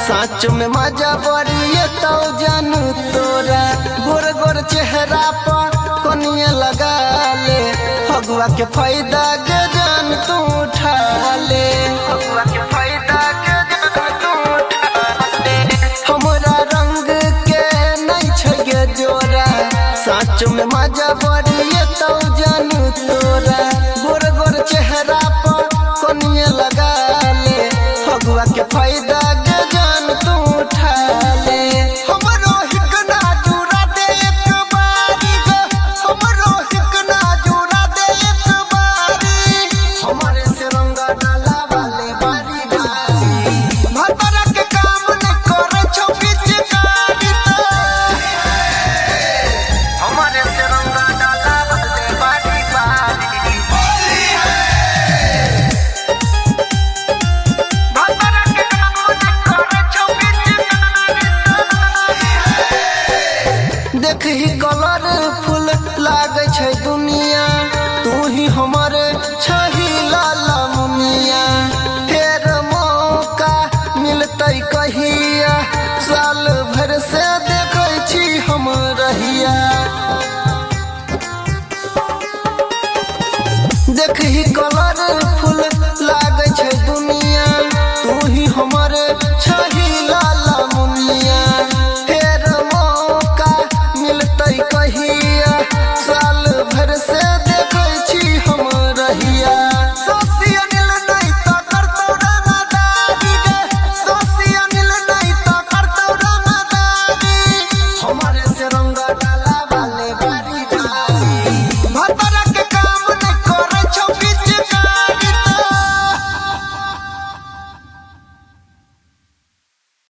साँच में मजा बरिए तो जानू तोरा गोर गोर चेहरा पर कोनिया लगा ले फगुआ के फायदा के जान तू उठा ले फगुआ के फायदा के जान तू उठा ले हमरा रंग के नहीं छगे जोरा साँच में मजा बरिए तो जानू तोरा गोर गोर चेहरा पर कोनिया लगा ले फगुआ के फायदा